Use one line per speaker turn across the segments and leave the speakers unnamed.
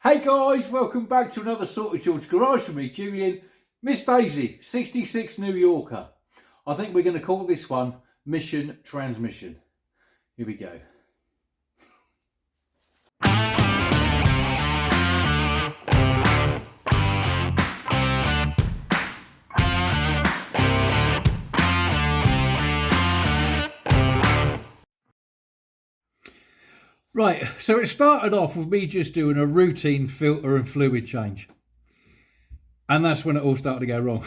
Hey guys, welcome back to another Sorted George Garage for me, Julian. Miss Daisy, 66 New Yorker. I think we're going to call this one Mission Transmission. Here we go. Right, so it started off with me just doing a routine filter and fluid change. And that's when it all started to go wrong.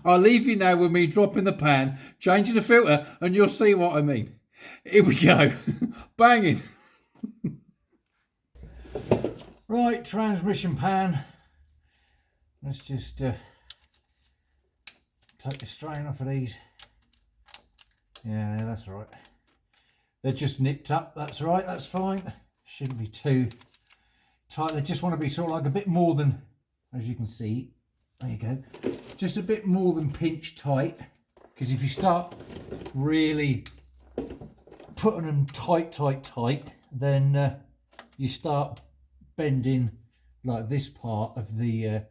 I'll leave you now with me dropping the pan, changing the filter, and you'll see what I mean. Here we go. Banging. Right, transmission pan. Let's just take the strain off of these. Yeah, that's right. They're just nipped up, that's right, that's fine. Shouldn't be too tight. They just want to be sort of like a bit more than, as you can see, there you go, just a bit more than pinch tight. Because if you start really putting them tight, then you start bending like this part of the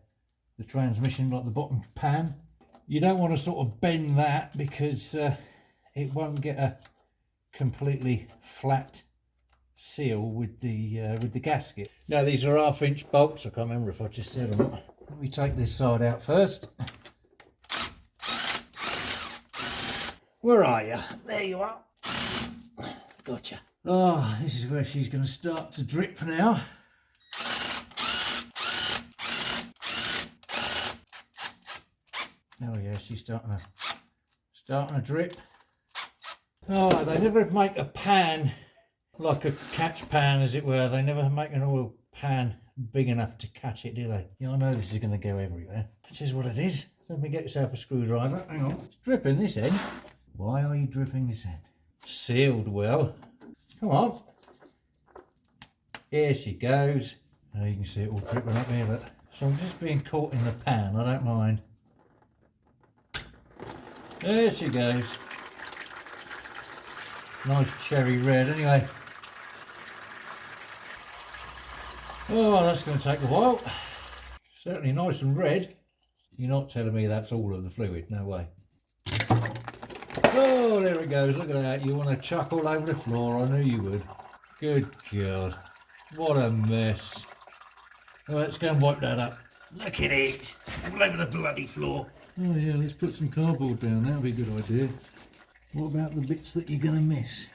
transmission, like the bottom pan. You don't want to sort of bend that because it won't get a completely flat seal with the gasket. Now these are 1/2 inch bolts. I can't remember if I just said or not. Let me take this side out first. Where are you? There you are. Gotcha. Oh, this is where she's going to start to drip now. Oh yeah, she's starting to drip. Oh, they never make a pan like a catch pan, as it were. They never make an oil pan big enough to catch it, do they? Yeah, I know this is going to go everywhere. It is what it is. Let me get yourself a screwdriver. Hang on. It's dripping this end. Why are you dripping this end? Sealed well. Come on. Here she goes. Now you can see it all dripping up here, but so I'm just being caught in the pan. I don't mind. There she goes. Nice cherry red anyway. Oh, that's going to take a while. Certainly nice and red. You're not telling me that's all of the fluid, no way. Oh, there it goes, look at that. You want to chuck all over the floor, I knew you would. Good God, what a mess. Well, let's go and wipe that up. Look at it, all over the bloody floor. Oh yeah, let's put some cardboard down, that would be a good idea. What about the bits that you're going to miss?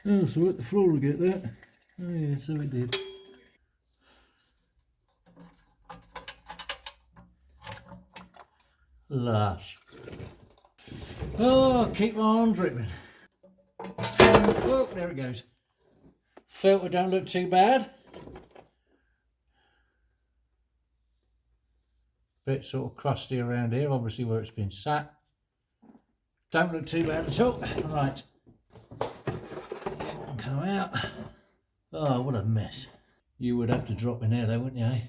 Oh, so at the floor will get that. Oh yeah, so it did. Lush. Oh, keep on dripping. Oh, there it goes. Filter don't look too bad. Bit sort of crusty around here, obviously where it's been sat. Don't look too bad at all. Right. Come out. Oh, what a mess. You would have to drop in there though, wouldn't you? Eh?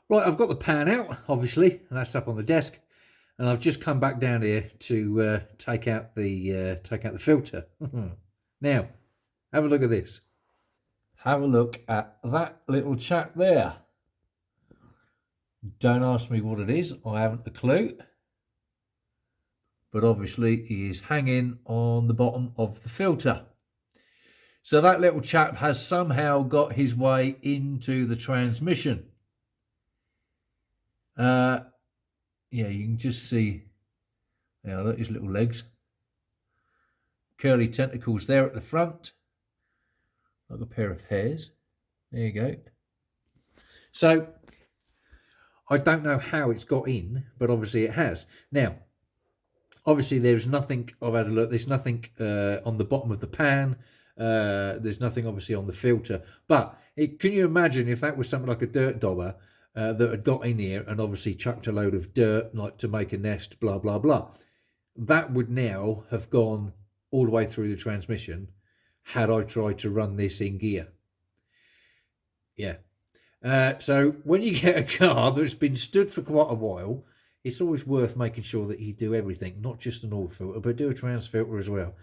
Right, I've got the pan out, obviously, and that's up on the desk. And I've just come back down here to take out the filter. Now, have a look at this. Have a look at that little chap there. Don't ask me what it is. I haven't a clue. But obviously he is hanging on the bottom of the filter. So that little chap has somehow got his way into the transmission. Yeah, you can just see, yeah, look, his little legs. Curly tentacles there at the front, like a pair of hairs. There you go. So, I don't know how it's got in, but obviously it has. Now, obviously there's nothing, I've had a look, there's nothing on the bottom of the pan. There's nothing obviously on the filter. But can you imagine if that was something like a dirt dobber that had got in here and obviously chucked a load of dirt like to make a nest, blah, blah, blah. That would now have gone all the way through the transmission had I tried to run this in gear. Yeah. So when you get a car that's been stood for quite a while, it's always worth making sure that you do everything, not just an oil filter, but do a trans filter as well.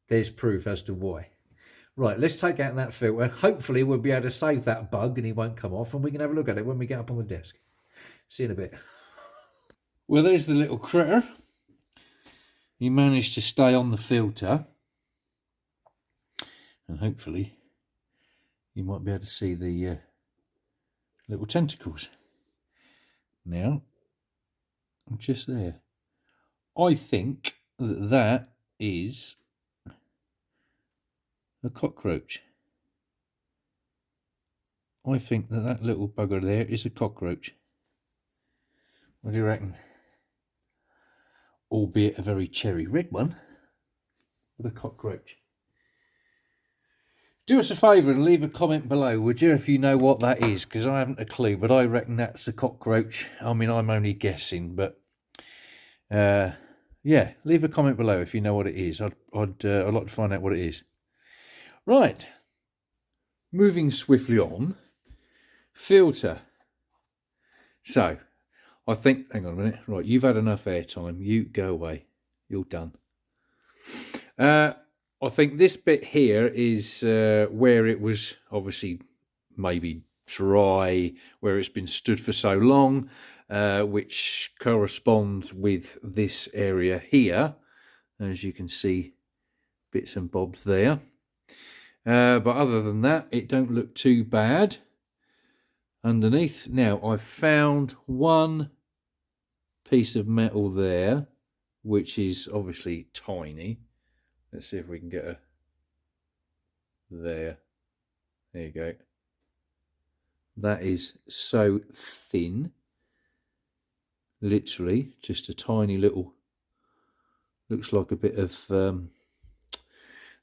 There's proof as to why. Right, let's take out that filter. Hopefully we'll be able to save that bug and he won't come off, and we can have a look at it when we get up on the desk. See you in a bit. Well, there's the little critter. He managed to stay on the filter. And hopefully you might be able to see the little tentacles. Now, just there. I think that that is a cockroach. I think that that little bugger there is a cockroach. What do you reckon? Albeit a very cherry red one with a cockroach. Do us a favour and leave a comment below, would you, if you know what that is, because I haven't a clue, but I reckon that's a cockroach. I mean, I'm only guessing, but yeah, leave a comment below if you know what it is. I'd like to find out what it is. Right, moving swiftly on. Filter. So, I think, hang on a minute. Right, you've had enough airtime. You go away. You're done. I think this bit here is where it was obviously maybe dry, where it's been stood for so long, which corresponds with this area here. As you can see, bits and bobs there. But other than that, it don't look too bad underneath. Now, I've found one piece of metal there, which is obviously tiny. Let's see if we can get a... There you go. That is so thin. Literally, just a tiny little... Looks like a bit of... There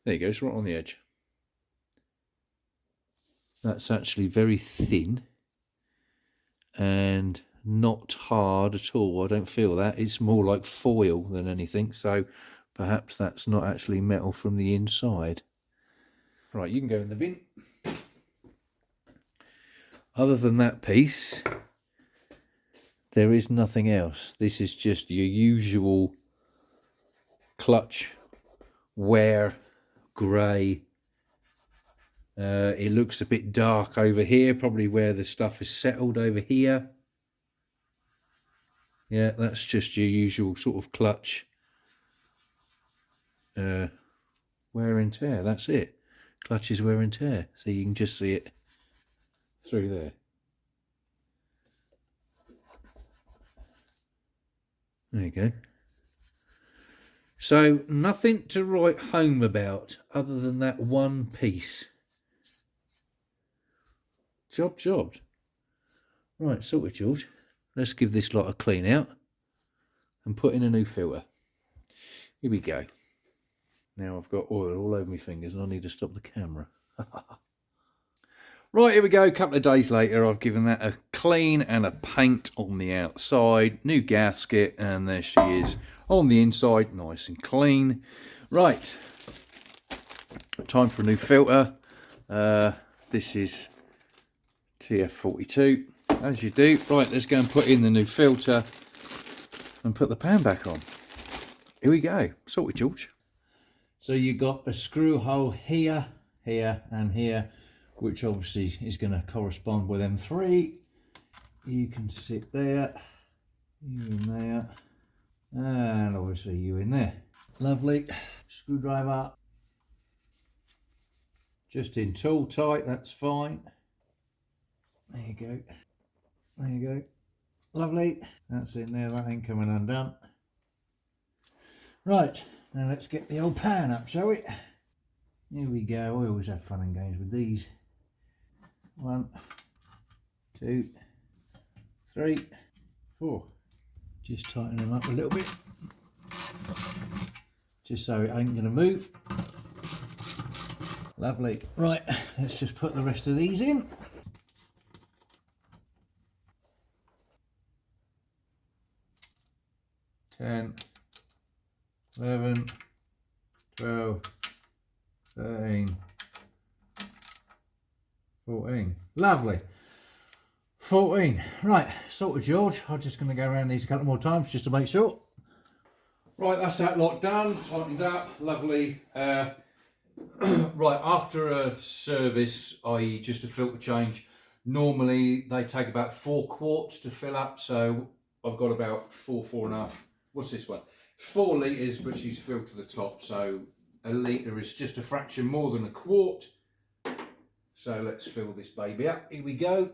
you go, it's right on the edge. That's actually very thin. And not hard at all. I don't feel that. It's more like foil than anything. So... perhaps that's not actually metal from the inside. Right, you can go in the bin. Other than that piece, there is nothing else. This is just your usual clutch wear grey. It looks a bit dark over here, probably where the stuff is settled over here. Yeah, that's just your usual sort of clutch. Wear and tear, that's it. Clutches wear and tear, so you can just see it through there. There you go. So nothing to write home about other than that one piece. Jobbed. Right, sorted, George. Let's give this lot a clean out and put in a new filter. Here we go. Now I've got oil all over my fingers and I need to stop the camera. Right, here we go. A couple of days later, I've given that a clean and a paint on the outside. New gasket, and there she is on the inside, nice and clean. Right, time for a new filter. This is TF42, as you do. Right, let's go and put in the new filter and put the pan back on. Here we go. Sorted, George. So you got a screw hole here, here and here, which obviously is going to correspond with M3. You can sit there, you in there, and obviously you in there. Lovely. Screwdriver. Just in tool tight, that's fine. There you go. There you go. Lovely. That's in there, that ain't coming undone. Right. Now let's get the old pan up, shall we? Here we go. I always have fun and games with these. 1, 2, 3, 4. Just tighten them up a little bit. Just so it ain't going to move. Lovely. Right, let's just put the rest of these in. Ten. 11, 12, 13, 14. Lovely. 14. Right, sorted, George. I'm just going to go around these a couple more times just to make sure. Right, that's that lot done. Tightened up. Lovely. Right, after a service, i.e. just a filter change, normally they take about 4 quarts to fill up, so I've got about 4.5. What's this one? 4 litres, but she's filled to the top, so a litre is just a fraction more than a quart. So let's fill this baby up. Here we go.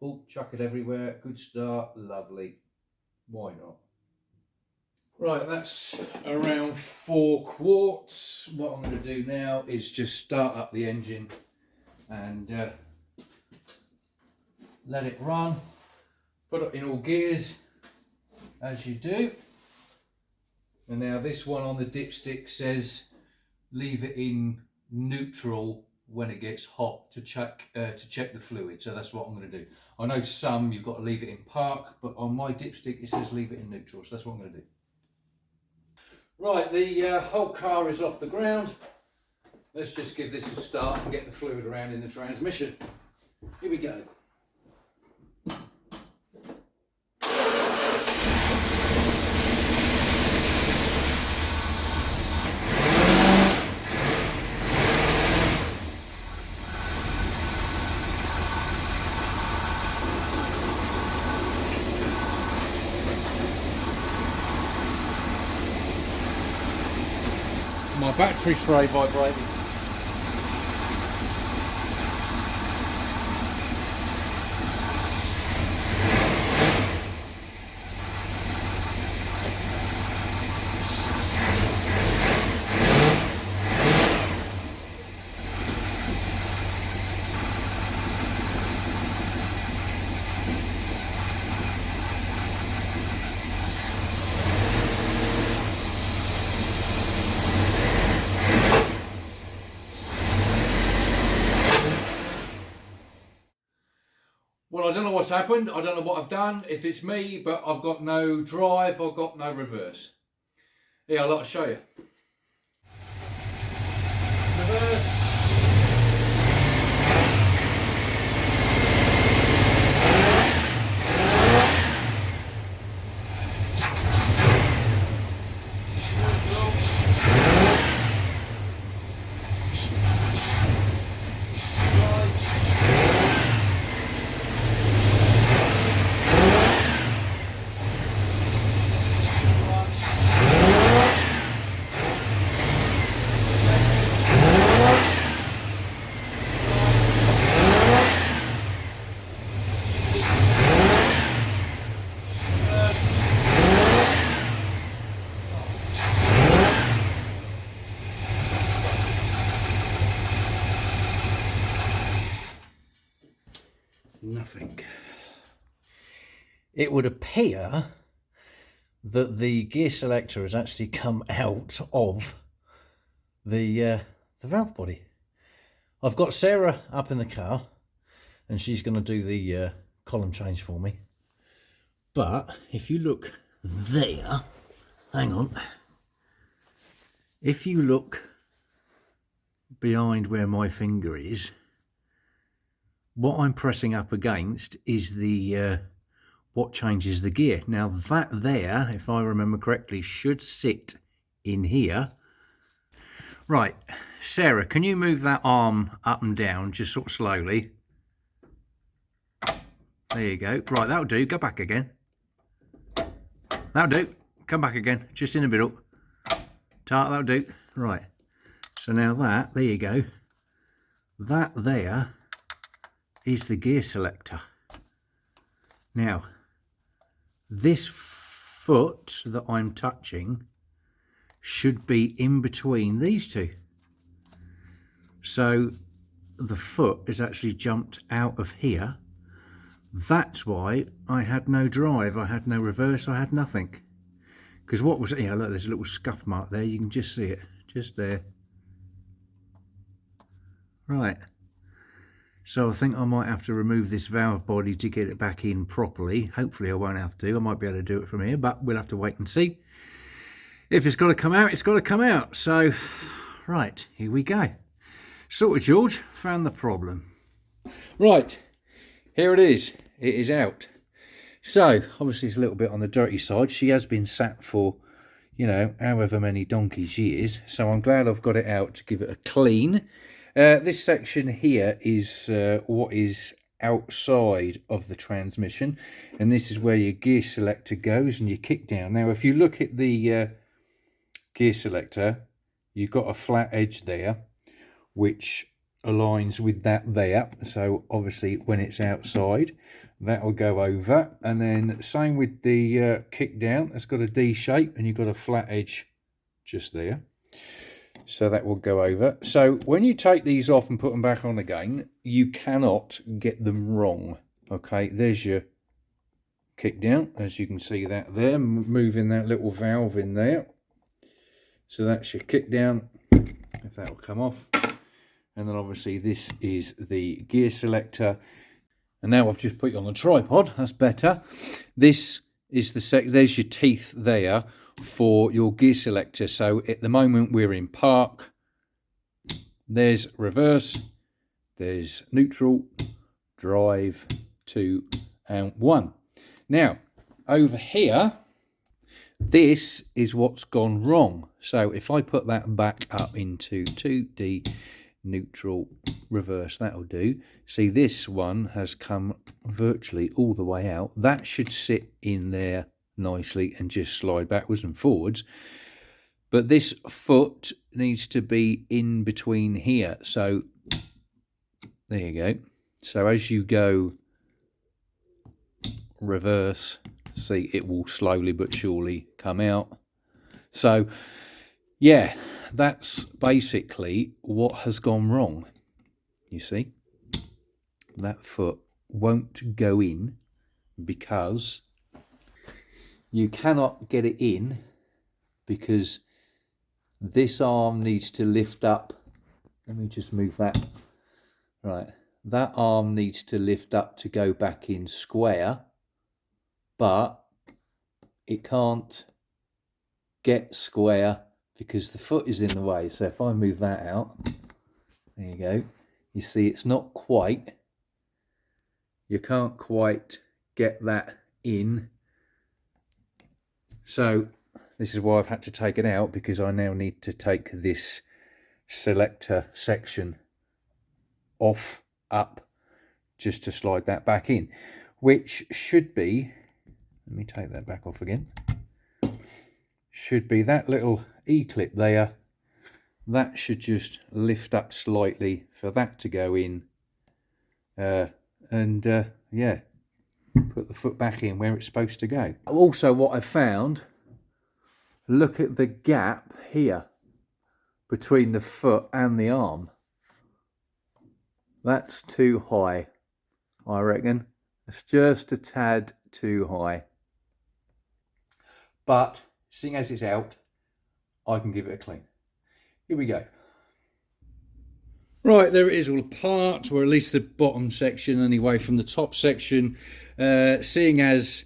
Oh, chuck it everywhere. Good start. Lovely. Why not? Right, that's around 4 quarts. What I'm going to do now is just start up the engine and let it run. Put it in all gears, as you do. And now this one on the dipstick says leave it in neutral when it gets hot to check the fluid. So that's what I'm going to do. I know some you've got to leave it in park, but on my dipstick it says leave it in neutral. So that's what I'm going to do. Right, the whole car is off the ground. Let's just give this a start and get the fluid around in the transmission. Here we go. My battery tray vibrating. Well, I don't know what's happened. I don't know what I've done, if it's me, but I've got no drive, I've got no reverse. Yeah, I'd like to show you. Reverse. Nothing. It would appear that the gear selector has actually come out of the valve body. I've got Sarah up in the car and she's going to do the column change for me. But if you look there, hang on, if you look behind where my finger is, what I'm pressing up against is the what changes the gear. Now that there, if I remember correctly, should sit in here. Right, Sarah, can you move that arm up and down just sort of slowly? There you go. Right, that'll do. Go back again. That'll do. Come back again, just in the middle. That'll do. Right. So now that, there you go. That there is the gear selector. Now, this foot that I'm touching should be in between these two. So the foot is actually jumped out of here. That's why I had no drive, I had no reverse, I had nothing. Because what was, yeah, look, there's a little scuff mark there, you can just see it, just there. Right. So I think I might have to remove this valve body to get it back in properly. Hopefully I won't have to. I might be able to do it from here, but we'll have to wait and see. If it's got to come out, it's got to come out. So, right, here we go. Sorted, George. Found the problem. Right, here it is. It is out. So, obviously it's a little bit on the dirty side. She has been sat for, you know, however many donkey's years. So I'm glad I've got it out to give it a clean. This section here is what is outside of the transmission, and this is where your gear selector goes and your kick down. Now if you look at the gear selector, you've got a flat edge there which aligns with that there, so obviously when it's outside that will go over. And then same with the kick down, it's got a D shape and you've got a flat edge just there, so that will go over. So when you take these off and put them back on again, you cannot get them wrong. Okay, there's your kick down, as you can see that there, moving that little valve in there. So that's your kick down, if that will come off. And then obviously this is the gear selector. And now I've just put you on the tripod, that's better. This is there's your teeth there for your gear selector. So at the moment we're in park. There's reverse, there's neutral, drive, 2 and 1. Now over here, this is what's gone wrong. So if I put that back up into 2D, neutral, reverse, that'll do. See, this one has come virtually all the way out. That should sit in there nicely and just slide backwards and forwards. But this foot needs to be in between here. So there you go. So as you go reverse, see, it will slowly but surely come out. So yeah, that's basically what has gone wrong. You see, that foot won't go in because you cannot get it in, because this arm needs to lift up. Let me just move that. Right, that arm needs to lift up to go back in square, but it can't get square because the foot is in the way. So if I move that out, there you go. You see, it's not quite, you can't quite get that in. So this is why I've had to take it out, because I now need to take this selector section off, up, just to slide that back in, which should be, let me take that back off again, should be that little E-clip there. That should just lift up slightly for that to go in, yeah, put the foot back in where it's supposed to go. Also, what I found, look at the gap here between the foot and the arm. That's too high, I reckon. It's just a tad too high. But seeing as it's out, I can give it a clean. Here we go. Right, there it is all apart, or at least the bottom section anyway, from the top section. Seeing as,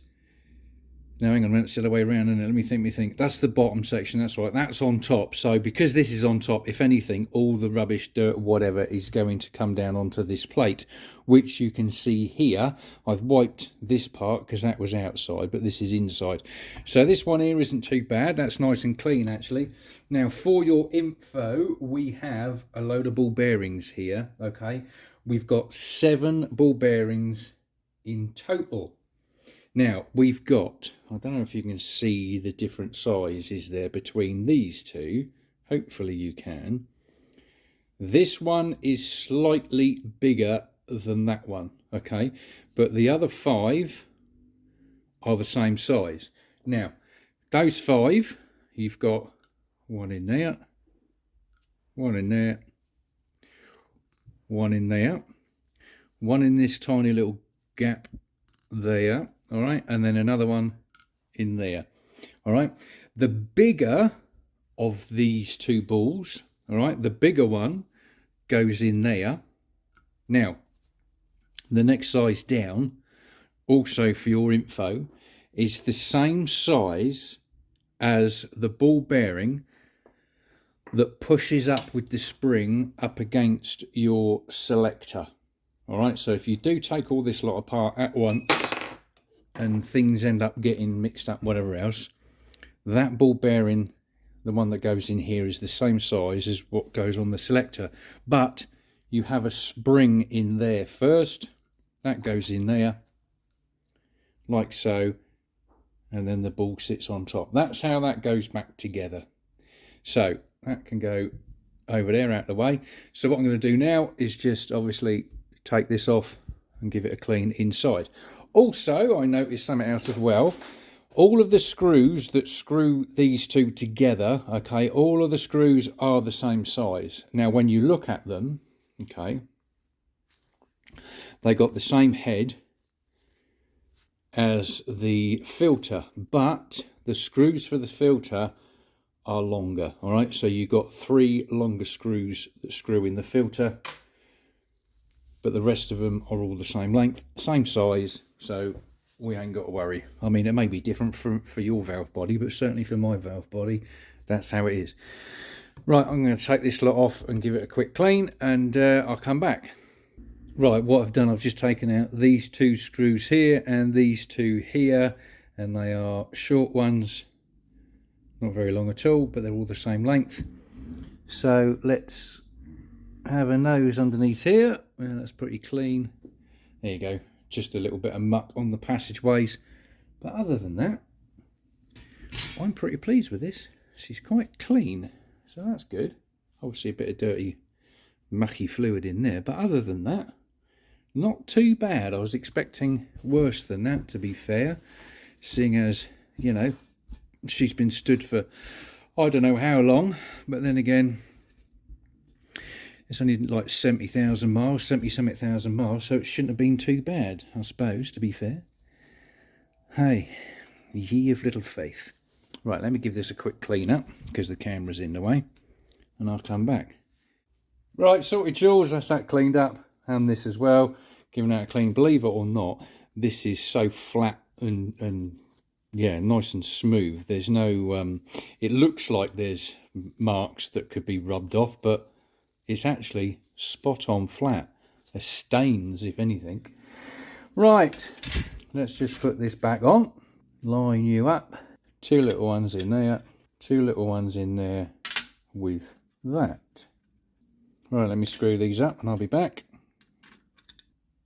no, hang on a minute, it's the other way around, isn't it? Let me think. That's the bottom section, that's right, that's on top. So because this is on top, if anything, all the rubbish, dirt, whatever is going to come down onto this plate, which you can see here. I've wiped this part because that was outside, but this is inside. So this one here isn't too bad, that's nice and clean actually. Now for your info, we have a load of ball bearings here, okay? We've got 7 ball bearings in total. Now, we've got, I don't know if you can see the different sizes there between these two. Hopefully you can. This one is slightly bigger than that one, okay? But the other 5 are the same size. Now, those 5, you've got one in there, one in there, one in there, one in this tiny little gap there. All right, and then another one in there. All right, the bigger of these 2 balls, all right, the bigger one goes in there. Now, the next size down, also for your info, is the same size as the ball bearing that pushes up with the spring up against your selector. All right, so if you do take all this lot apart at once, and things end up getting mixed up, whatever else, that ball bearing, the one that goes in here, is the same size as what goes on the Selector, but you have a spring in there first. That goes in there like so, and then the ball sits on top. That's how that goes back together. So that can go over there out of the way. So what I'm going to do now is just obviously take this off and give it a clean inside. Also, I noticed something else as well. All of the screws that screw these two together, okay, all of the screws are the same size. Now, when you look at them, okay, they got the same head as the filter, but the screws for the filter are longer. All right, so you've got 3 longer screws that screw in the filter, but the rest of them are all the same length, same size, so we ain't got to worry. I mean, it may be different for your valve body, but certainly for my valve body, that's how it is. Right, I'm going to take this lot off and give it a quick clean, and I'll come back. Right, what I've done, I've just taken out these 2 screws here and these 2 here, and they are short ones, not very long at all, but they're all the same length. So let's have a nose underneath here. Well, that's pretty clean. There you go, just a little bit of muck on the passageways, but other than that, I'm pretty pleased with this. She's quite clean, so that's good. Obviously a bit of dirty mucky fluid in there, but other than that, not too bad. I was expecting worse than that, to be fair, seeing as, you know, she's been stood for I don't know how long, but then again, it's only like 70,000 miles, 70-something thousand miles, so it shouldn't have been too bad, I suppose, to be fair. Hey, ye of little faith. Right, let me give this a quick clean up, because the camera's in the way, and I'll come back. Right, sorted jewels, that's that cleaned up, and this as well, giving that a clean. Believe it or not, this is so flat and yeah, nice and smooth. There's no, it looks like there's marks that could be rubbed off, but it's actually spot on flat. There's stains, if anything. Right, let's just put this back on, line you up. 2 little ones in there, 2 little ones in there with that. Right, let me screw these up and I'll be back.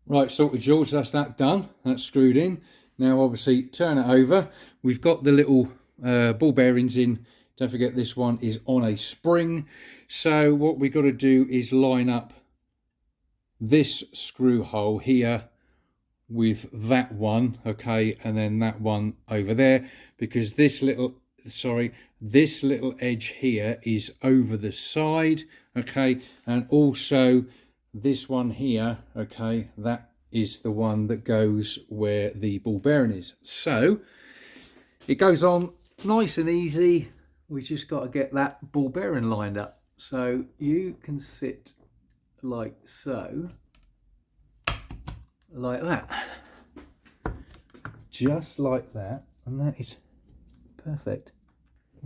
Right, sorted jewels, that's that done. That's screwed in. Now obviously turn it over. We've got the little ball bearings in. Don't forget this one is on a spring. So what we've got to do is line up this screw hole here with that one, okay, and then that one over there, because this little edge here is over the side, okay, and also this one here, okay, that is the one that goes where the ball bearing is. So it goes on nice and easy. We just got to get that ball bearing lined up. So you can sit like so, like that, just like that, and that is perfect.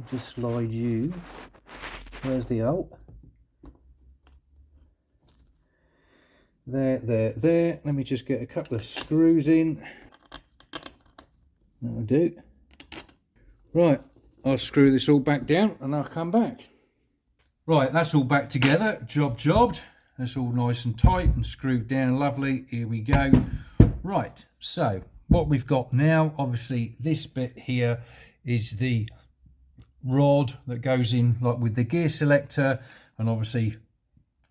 Just slide you, there's the hole. There. Let me just get a couple of screws in. That'll do. Right, I'll screw this all back down and I'll come back. Right, that's all back together, jobbed. That's all nice and tight and screwed down lovely. Here we go. Right, so what we've got now, obviously this bit here is the rod that goes in like with the gear selector, and obviously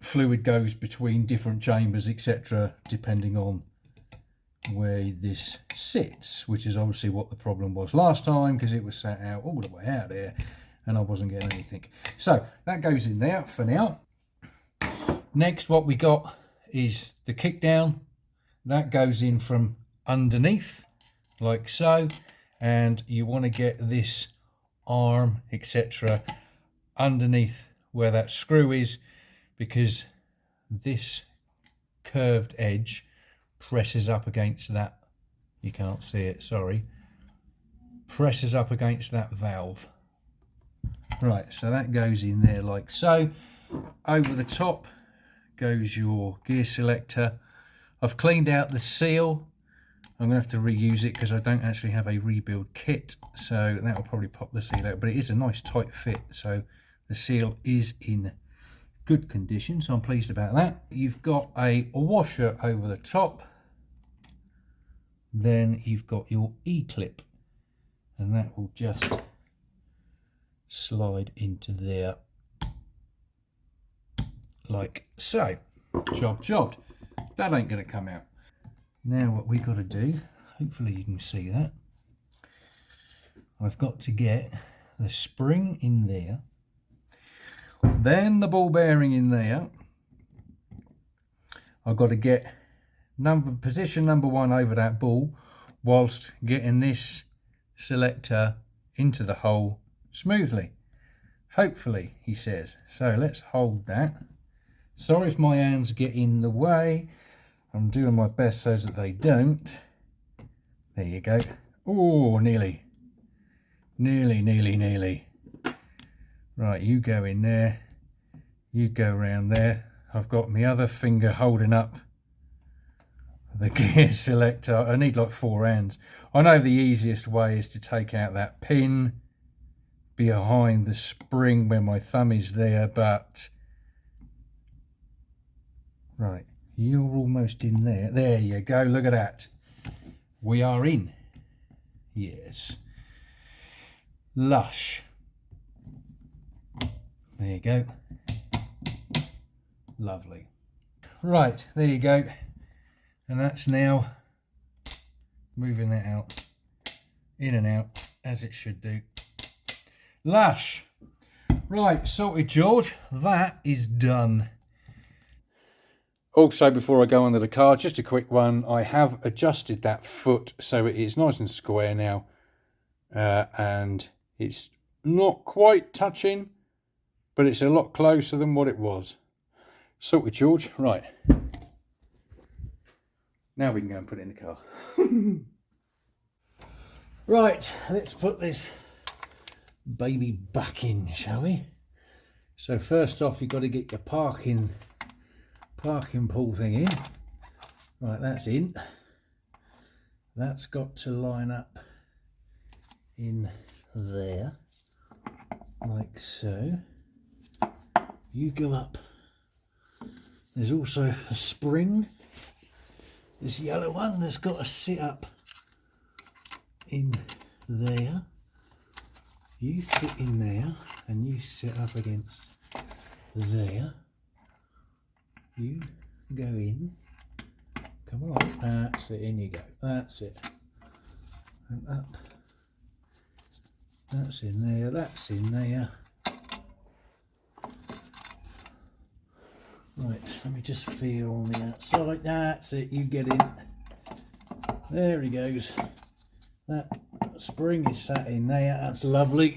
fluid goes between different chambers, etc., depending on where this sits, which is obviously what the problem was last time, because it was sat out all the way out there and I wasn't getting anything. So that goes in there for now. Next, what we got is the kick down. That goes in from underneath like so, and you want to get this arm, etc., underneath where that screw is, because this curved edge presses up against that, you can't see it, sorry, presses up against that valve. Right, so that goes in there like so. Over the top goes your gear selector. I've cleaned out the seal I'm going to have to reuse it because I don't actually have a rebuild kit, so that will probably pop the seal out, but it is a nice tight fit, so the seal is in good condition, so I'm pleased about that. You've got a washer over the top, then you've got your E-clip, and that will just slide into there like so. Job. That ain't going to come out. Now what we got to do, hopefully you can see that, I've got to get the spring in there, then the ball bearing in there. I've got to get position number 1 over that ball whilst getting this selector into the hole smoothly. Hopefully, he says. So let's hold that. Sorry if my hands get in the way. I'm doing my best so that they don't. There you go. Oh, nearly. Nearly. Right, you go in there. You go around there. I've got my other finger holding up the gear selector. I need like 4 hands. I know the easiest way is to take out that pin behind the spring where my thumb is there, but right, you're almost in there. There you go, look at that. We are in. Yes. Lush. There you go. Lovely. Right, there you go. And that's now moving that out, in and out, as it should do. Lush. Right, Salted George, that is done. Also, before I go under the car, just a quick one. I have adjusted that foot so it is nice and square now. And it's not quite touching, but it's a lot closer than what it was. Salted George, right. Now we can go and put it in the car. Right, let's put this baby back in, shall we? So first off, you've got to get your parking pull thing in. Right, that's in. That's got to line up in there, like so. You go up. There's also a spring, this yellow one, that's got to sit up in there. You sit in there and you sit up against there. You go in. Come on, that's it, in you go. That's it. And up. That's in there, that's in there. Right, let me just feel on the outside. That's it, you get in. There he goes. That spring is sat in there, that's lovely.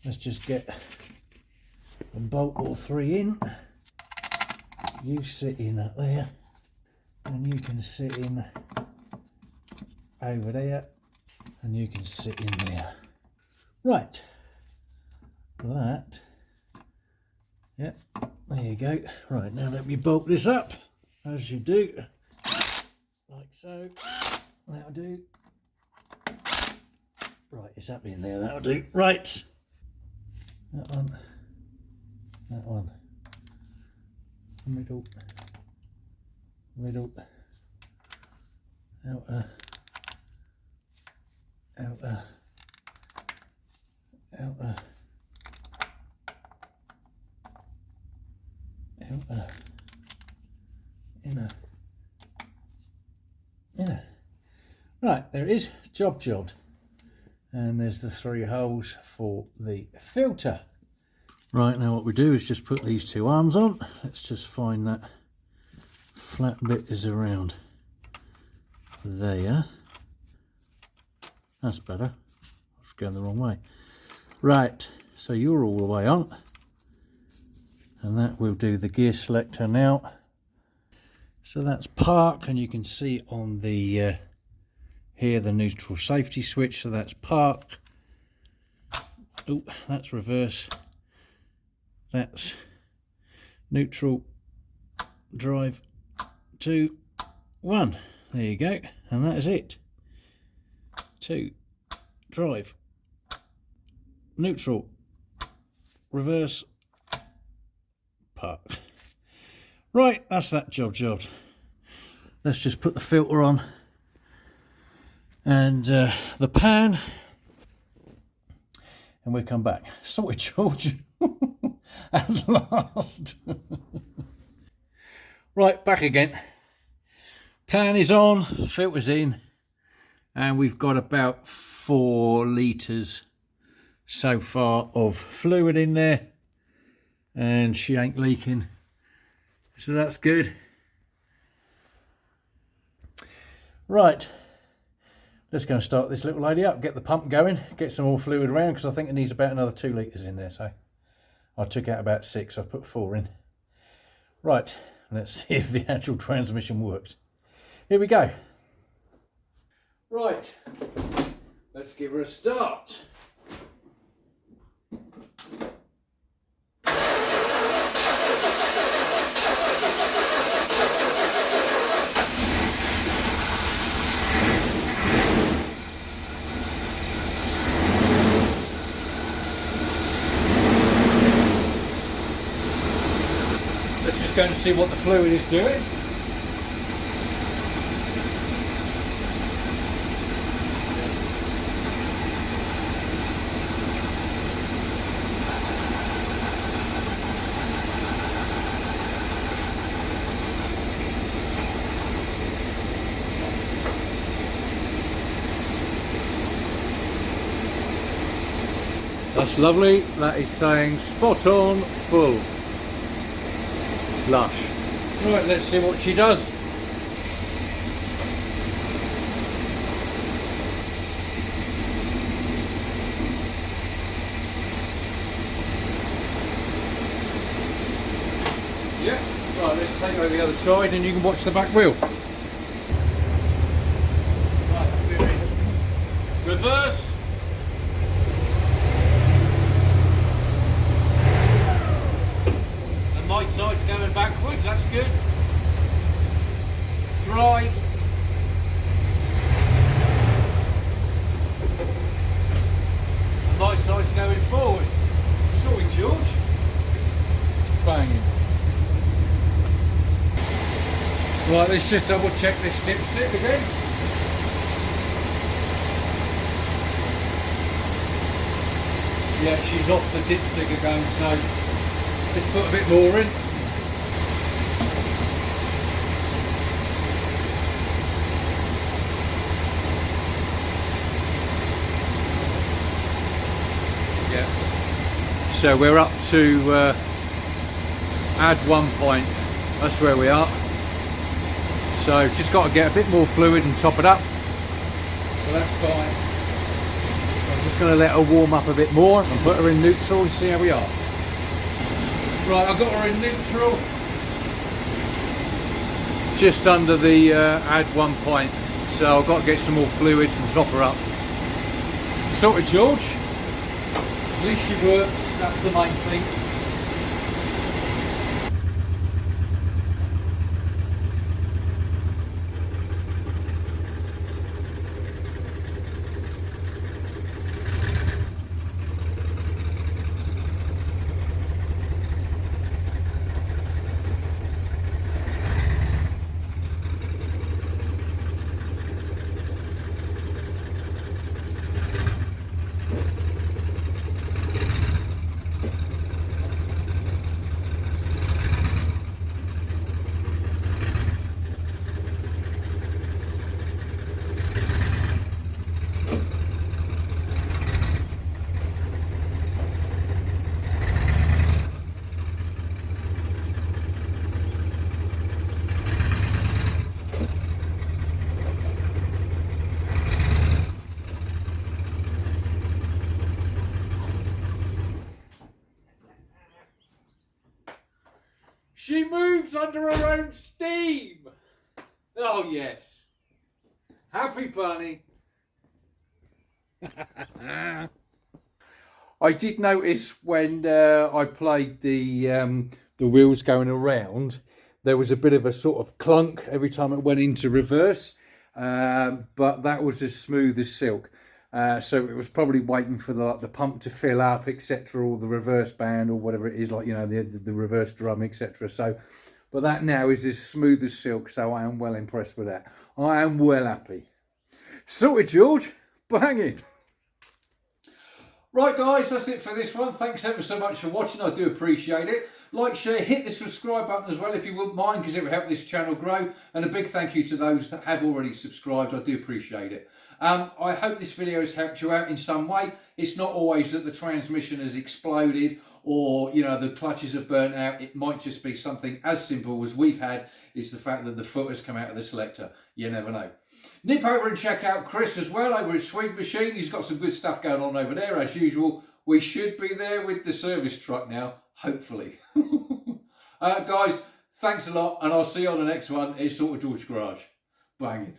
Let's just get a bolt or 3 in. You sit in up there, and you can sit in over there, and you can sit in there. Right, that, yep, there you go. Right, now let me bolt this up, as you do, like so. That'll do. Right, it's up in there, that'll do. Right, that one, middle, outer, inner. Right, there it is, jobbed. And there's the 3 holes for the filter. Right, now what we do is just put these 2 arms on. Let's just find that flat bit is around there. That's better. I was going the wrong way. Right, so you're all the way on. And that will do the gear selector now. So that's park, and you can see on the here the neutral safety switch, so that's park. Oh, that's reverse. That's neutral, drive, 2, 1. There you go, and that is it. 2, drive, neutral, reverse, park. Right, that's that job. Let's just put the filter on and the pan, and we'll come back. Sorted, George. At last. Right, back again. Pan is on, filter's in, and we've got about 4 litres so far of fluid in there, and she ain't leaking, so that's good. Right, let's go and start this little lady up, get the pump going, get some more fluid around, because I think it needs about another 2 litres in there. So I took out about 6, I've put 4 in. Right, let's see if the actual transmission works. Here we go. Right, let's give her a start. Let's just go and see what the fluid is doing. That's lovely. That is saying spot on, full. Lush. Right, let's see what she does. Yeah, right, let's take over the other side and you can watch the back wheel. Right, reverse. My side's going backwards, that's good. Drive. My side's going forward. Sorry, George. Banging. Right, let's just double check this dipstick again. Yeah, she's off the dipstick again, so let's put a bit more in. Yeah. So we're up to add 1 point. That's where we are. So just got to get a bit more fluid and top it up. So that's fine. I'm just going to let her warm up a bit more and put her in neutral and see how we are. Right, I've got her in neutral, just under the add 1 point, so I've got to get some more fluid and top her up. Sorted, George. At least she works, that's the main thing. She moves under her own steam. Oh yes. Happy bunny. I did notice when I played the wheels going around there was a bit of a sort of clunk every time it went into reverse, but that was as smooth as silk. So it was probably waiting for the pump to fill up, etc., or the reverse band or whatever it is, like, you know, the reverse drum, etc. So, but that now is as smooth as silk, so I am well impressed with that. I am well happy. Sorted, George. Banging. Right, guys, that's it for this one. Thanks ever so much for watching. I do appreciate it. Like, share, hit the subscribe button as well if you wouldn't mind, because it will help this channel grow. And a big thank you to those that have already subscribed. I do appreciate it. I hope this video has helped you out in some way. It's not always that the transmission has exploded or, you know, the clutches have burnt out. It might just be something as simple as we've had, is the fact that the foot has come out of the Selector. You never know. Nip over and check out Chris as well over at Sweet Machine. He's got some good stuff going on over there as usual. We should be there with the service truck now, hopefully. Guys, thanks a lot, and I'll see you on the next one. It's Sorted George Garage. Banging.